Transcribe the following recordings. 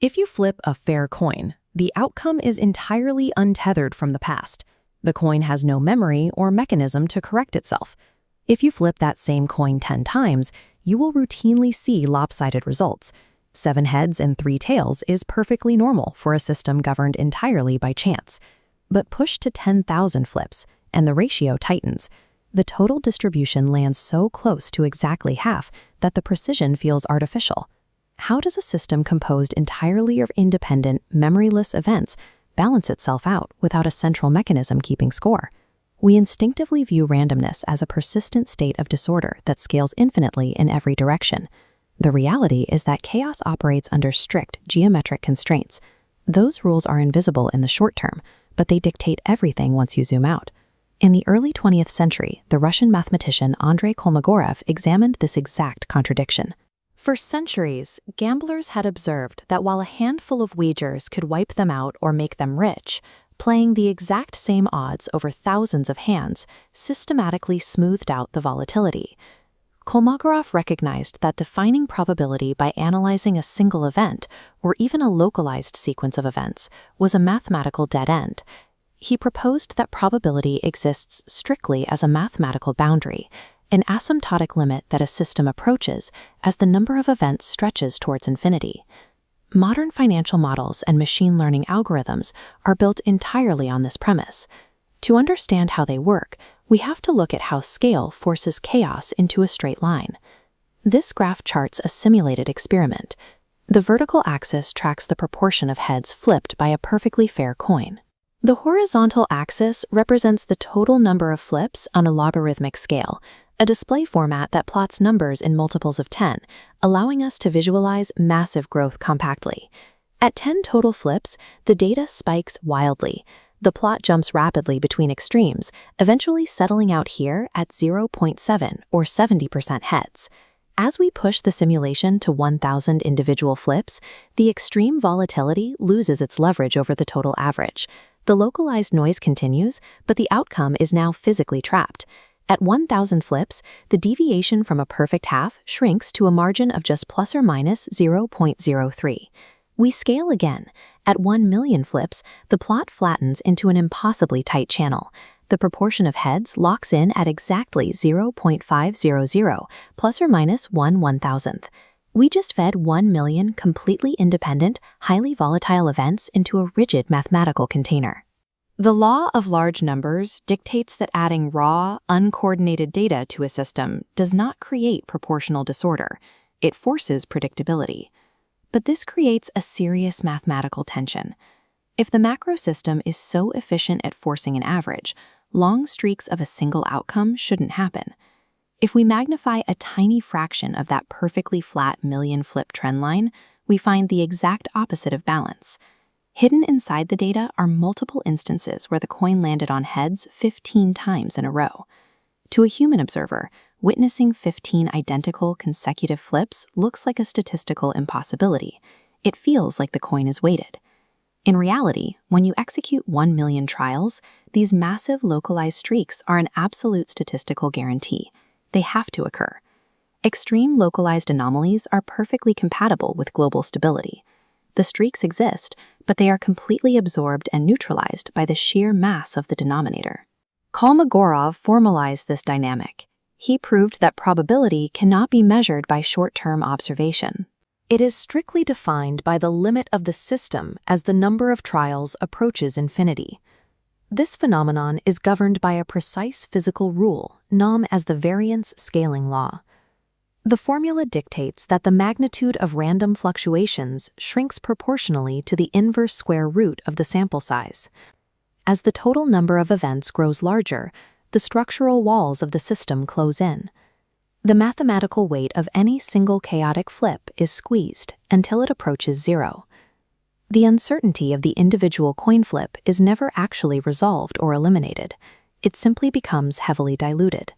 If you flip a fair coin, the outcome is entirely untethered from the past. The coin has no memory or mechanism to correct itself. If you flip that same coin 10 times, you will routinely see lopsided results. 7 heads and 3 tails is perfectly normal for a system governed entirely by chance. But push to 10,000 flips, and the ratio tightens. The total distribution lands so close to exactly half that the precision feels artificial. How does a system composed entirely of independent, memoryless events balance itself out without a central mechanism keeping score? We instinctively view randomness as a persistent state of disorder that scales infinitely in every direction. The reality is that chaos operates under strict geometric constraints. Those rules are invisible in the short term, but they dictate everything once you zoom out. In the early 20th century, the Russian mathematician Andrey Kolmogorov examined this exact contradiction. For centuries, gamblers had observed that while a handful of wagers could wipe them out or make them rich, playing the exact same odds over thousands of hands systematically smoothed out the volatility. Kolmogorov recognized that defining probability by analyzing a single event, or even a localized sequence of events, was a mathematical dead end. He proposed that probability exists strictly as a mathematical boundary, an asymptotic limit that a system approaches as the number of events stretches towards infinity. Modern financial models and machine learning algorithms are built entirely on this premise. To understand how they work, we have to look at how scale forces chaos into a straight line. This graph charts a simulated experiment. The vertical axis tracks the proportion of heads flipped by a perfectly fair coin. The horizontal axis represents the total number of flips on a logarithmic scale, a display format that plots numbers in multiples of 10, allowing us to visualize massive growth compactly. At 10 total flips, the data spikes wildly. The plot jumps rapidly between extremes, eventually settling out here at 0.7 or 70% heads. As we push the simulation to 1,000 individual flips, the extreme volatility loses its leverage over the total average. The localized noise continues, but the outcome is now physically trapped. At 1,000 flips, the deviation from a perfect half shrinks to a margin of just plus or minus 0.03. We scale again. At 1,000,000 flips, the plot flattens into an impossibly tight channel. The proportion of heads locks in at exactly 0.500, plus or minus 1/1000th. We just fed 1,000,000 completely independent, highly volatile events into a rigid mathematical container. The law of large numbers dictates that adding raw, uncoordinated data to a system does not create proportional disorder. It forces predictability. But this creates a serious mathematical tension. If the macro system is so efficient at forcing an average, long streaks of a single outcome shouldn't happen. If we magnify a tiny fraction of that perfectly flat million-flip trend line, we find the exact opposite of balance. Hidden inside the data are multiple instances where the coin landed on heads 15 times in a row. To a human observer, witnessing 15 identical consecutive flips looks like a statistical impossibility. It feels like the coin is weighted. In reality, when you execute 1,000,000 trials, these massive localized streaks are an absolute statistical guarantee. They have to occur. Extreme localized anomalies are perfectly compatible with global stability. The streaks exist, but they are completely absorbed and neutralized by the sheer mass of the denominator. Kolmogorov formalized this dynamic. He proved that probability cannot be measured by short-term observation. It is strictly defined by the limit of the system as the number of trials approaches infinity. This phenomenon is governed by a precise physical rule, known as the variance scaling law. The formula dictates that the magnitude of random fluctuations shrinks proportionally to the inverse square root of the sample size. As the total number of events grows larger, the structural walls of the system close in. The mathematical weight of any single chaotic flip is squeezed until it approaches zero. The uncertainty of the individual coin flip is never actually resolved or eliminated. It simply becomes heavily diluted.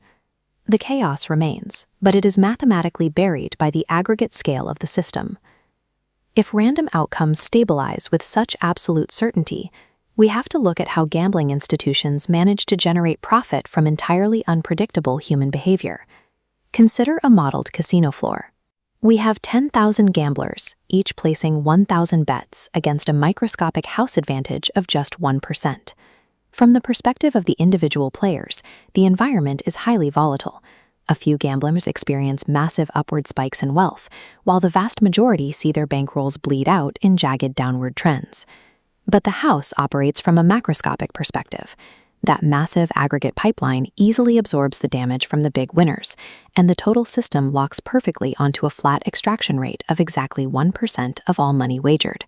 The chaos remains, but it is mathematically buried by the aggregate scale of the system. If random outcomes stabilize with such absolute certainty, we have to look at how gambling institutions manage to generate profit from entirely unpredictable human behavior. Consider a modeled casino floor. We have 10,000 gamblers, each placing 1,000 bets against a microscopic house advantage of just 1%. From the perspective of the individual players, the environment is highly volatile. A few gamblers experience massive upward spikes in wealth, while the vast majority see their bankrolls bleed out in jagged downward trends. But the house operates from a macroscopic perspective. That massive aggregate pipeline easily absorbs the damage from the big winners, and the total system locks perfectly onto a flat extraction rate of exactly 1% of all money wagered.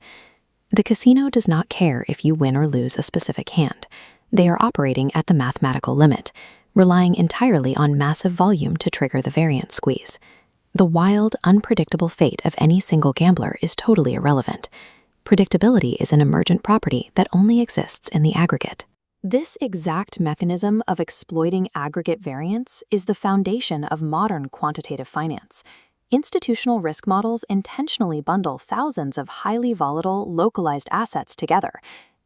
The casino does not care if you win or lose a specific hand. They are operating at the mathematical limit, relying entirely on massive volume to trigger the variance squeeze. The wild, unpredictable fate of any single gambler is totally irrelevant. Predictability is an emergent property that only exists in the aggregate. This exact mechanism of exploiting aggregate variance is the foundation of modern quantitative finance. Institutional risk models intentionally bundle thousands of highly volatile, localized assets together.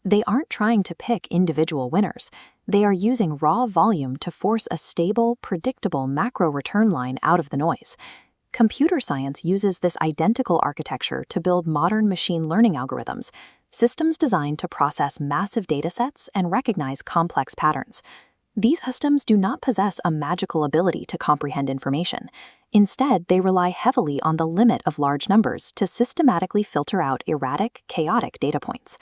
They aren't trying to pick individual winners. They are using raw volume to force a stable, predictable macro return line out of the noise. Computer science uses this identical architecture to build modern machine learning algorithms, systems designed to process massive datasets and recognize complex patterns. These systems do not possess a magical ability to comprehend information. Instead, they rely heavily on the limit of large numbers to systematically filter out erratic, chaotic data points.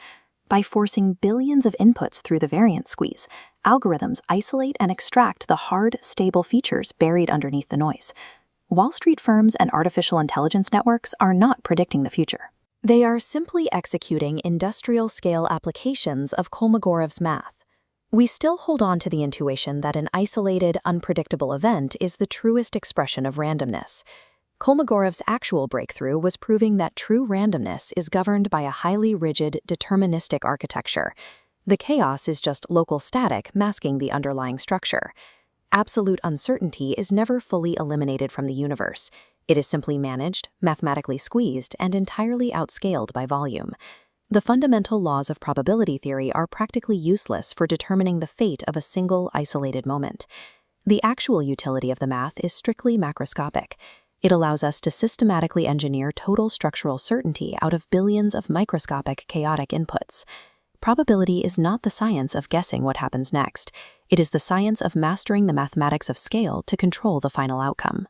By forcing billions of inputs through the variance squeeze, algorithms isolate and extract the hard, stable features buried underneath the noise. Wall Street firms and artificial intelligence networks are not predicting the future. They are simply executing industrial-scale applications of Kolmogorov's math. We still hold on to the intuition that an isolated, unpredictable event is the truest expression of randomness. Kolmogorov's actual breakthrough was proving that true randomness is governed by a highly rigid, deterministic architecture. The chaos is just local static masking the underlying structure. Absolute uncertainty is never fully eliminated from the universe. It is simply managed, mathematically squeezed, and entirely outscaled by volume. The fundamental laws of probability theory are practically useless for determining the fate of a single, isolated moment. The actual utility of the math is strictly macroscopic. It allows us to systematically engineer total structural certainty out of billions of microscopic, chaotic inputs. Probability is not the science of guessing what happens next. It is the science of mastering the mathematics of scale to control the final outcome.